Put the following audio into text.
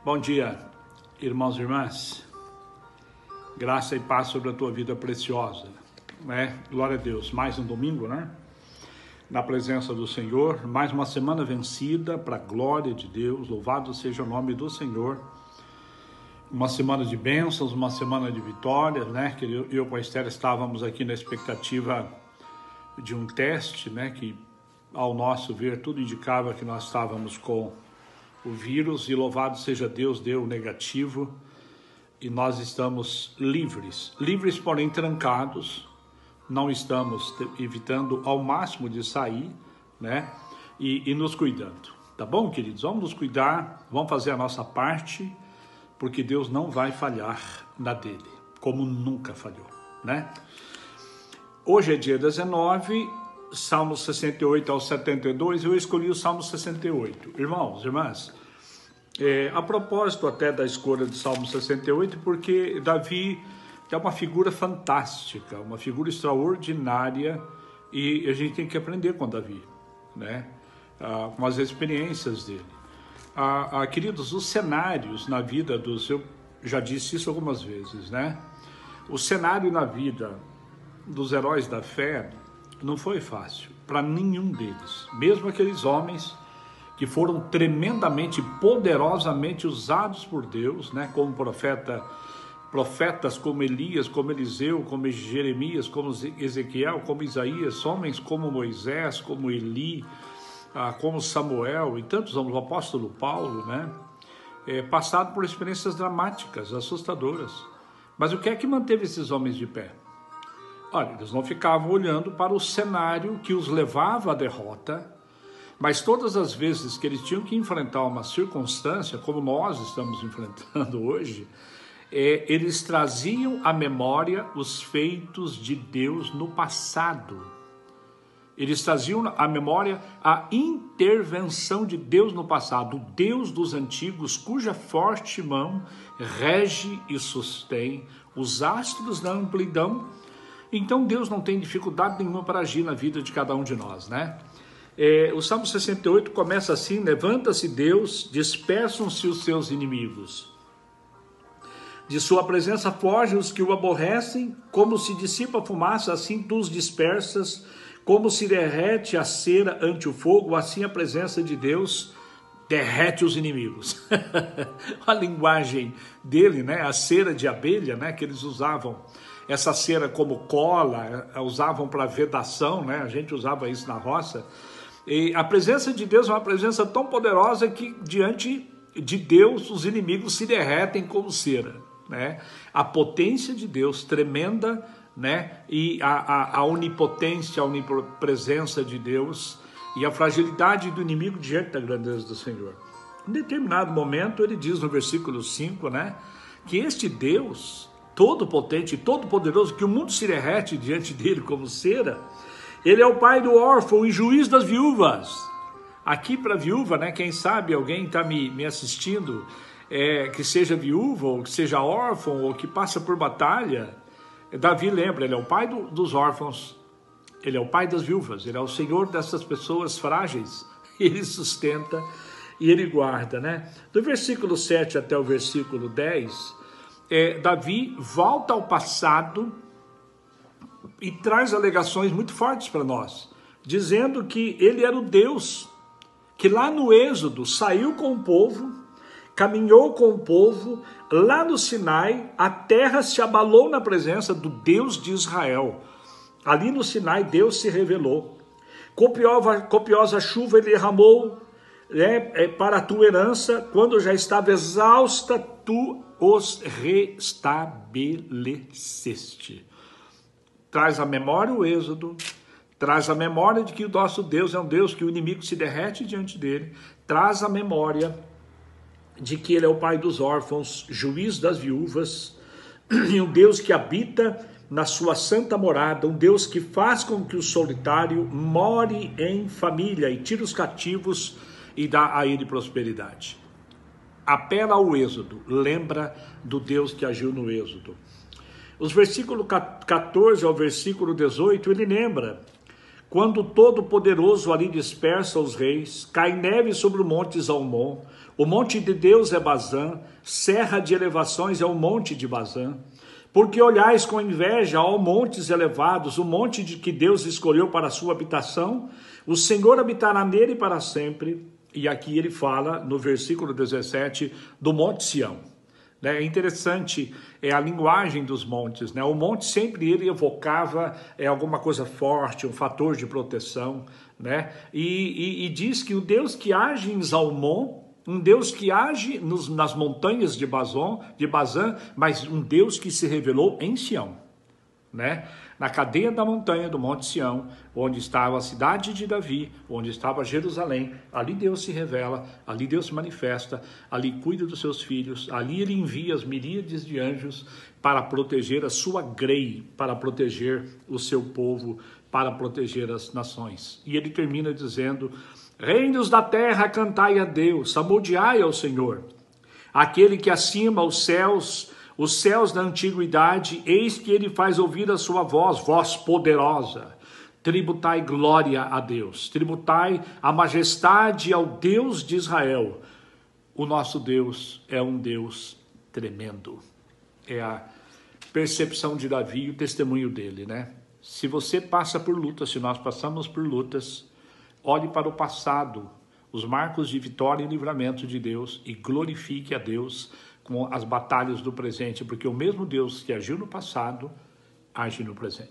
Bom dia, irmãos e irmãs. Graça e paz sobre a tua vida preciosa, né? Glória a Deus. Mais um domingo, né? Na presença do Senhor, mais uma semana vencida para a glória de Deus. Louvado seja o nome do Senhor. Uma semana de bênçãos, uma semana de vitórias, né? Que eu com a Esther estávamos aqui na expectativa de um teste, né? Que ao nosso ver tudo indicava que nós estávamos com o vírus, e louvado seja Deus, deu negativo, e nós estamos livres, porém trancados, não estamos evitando ao máximo de sair, né, e nos cuidando, tá bom, queridos? Vamos nos cuidar, vamos fazer a nossa parte, porque Deus não vai falhar na dele, como nunca falhou, né? Hoje é dia 19, Salmos 68 ao 72, eu escolhi o Salmo 68. Irmãos, irmãs, a propósito até da escolha do Salmo 68, porque Davi é uma figura fantástica, uma figura extraordinária, e a gente tem que aprender com Davi, né? Com as experiências dele. Queridos, os cenários na vida eu já disse isso algumas vezes, né? O cenário na vida dos heróis da fé não foi fácil para nenhum deles, mesmo aqueles homens que foram tremendamente, poderosamente usados por Deus, né, como profetas como Elias, como Eliseu, como Jeremias, como Ezequiel, como Isaías, homens como Moisés, como Eli, como Samuel e tantos homens, o apóstolo Paulo, né, passaram por experiências dramáticas, assustadoras. Mas o que é que manteve esses homens de pé? Olha, eles não ficavam olhando para o cenário que os levava à derrota, mas todas as vezes que eles tinham que enfrentar uma circunstância, como nós estamos enfrentando hoje, eles traziam à memória os feitos de Deus no passado. Eles traziam à memória a intervenção de Deus no passado, o Deus dos antigos, cuja forte mão rege e sustém os astros da amplidão. Então Deus não tem dificuldade nenhuma para agir na vida de cada um de nós, né? O Salmo 68 começa assim: levanta-se Deus, dispersam-se os seus inimigos. De sua presença fogem os que o aborrecem, como se dissipa a fumaça, assim tu os dispersas, como se derrete a cera ante o fogo, assim a presença de Deus derrete os inimigos. A linguagem dele, né? A cera de abelha, né? Que eles usavam essa cera como cola, usavam para vedação, né? A gente usava isso na roça. E a presença de Deus é uma presença tão poderosa que diante de Deus os inimigos se derretem como cera, né? A potência de Deus tremenda, né? E a onipotência, a onipresença de Deus e a fragilidade do inimigo diante da grandeza do Senhor. Em determinado momento ele diz no versículo 5, né? Que este Deus todo-potente, todo-poderoso, que o mundo se derrete diante dele como cera, ele é o pai do órfão e juiz das viúvas. Aqui para viúva, né? Quem sabe alguém está me assistindo, que seja viúva, ou que seja órfão, ou que passa por batalha. Davi lembra, ele é o pai dos órfãos, ele é o pai das viúvas, ele é o Senhor dessas pessoas frágeis, ele sustenta e ele guarda, né? Do versículo 7 até o versículo 10, Davi volta ao passado e traz alegações muito fortes para nós, dizendo que ele era o Deus que lá no Êxodo saiu com o povo, caminhou com o povo, lá no Sinai a terra se abalou na presença do Deus de Israel. Ali no Sinai Deus se revelou, copiosa chuva ele derramou, para a tua herança, quando já estava exausta, tu os restabeleceste. Traz à memória o Êxodo, traz à memória de que o nosso Deus é um Deus que o inimigo se derrete diante dele, traz à memória de que ele é o pai dos órfãos, juiz das viúvas, e um Deus que habita na sua santa morada, um Deus que faz com que o solitário more em família e tira os cativos e dá a ele prosperidade. Apela ao Êxodo, lembra do Deus que agiu no Êxodo. Os versículos 14 ao versículo 18, ele lembra quando o Todo-Poderoso ali dispersa os reis, cai neve sobre o monte Zalmon, o monte de Deus é Bazã, serra de elevações é o monte de Bazã. Porque olhais com inveja aos montes elevados, o monte de que Deus escolheu para a sua habitação, o Senhor habitará nele para sempre. E aqui ele fala, no versículo 17, do Monte Sião. É interessante a linguagem dos montes, né? O monte sempre ele evocava alguma coisa forte, um fator de proteção, né? E diz que o Deus que age em Zalmon, um Deus que age nas montanhas de Bazã, mas um Deus que se revelou em Sião, né? Na cadeia da montanha do Monte Sião, onde estava a cidade de Davi, onde estava Jerusalém, ali Deus se revela, ali Deus se manifesta, ali cuida dos seus filhos, ali ele envia as miríades de anjos para proteger a sua grei, para proteger o seu povo, para proteger as nações. E ele termina dizendo: reinos da terra, cantai a Deus, salmodiai ao Senhor, aquele que acima os céus da antiguidade, eis que ele faz ouvir a sua voz, voz poderosa. Tributai glória a Deus, tributai a majestade ao Deus de Israel. O nosso Deus é um Deus tremendo. É a percepção de Davi e o testemunho dele, né? Se você passa por lutas, se nós passamos por lutas, olhe para o passado, os marcos de vitória e livramento de Deus e glorifique a Deus com as batalhas do presente, porque o mesmo Deus que agiu no passado, age no presente.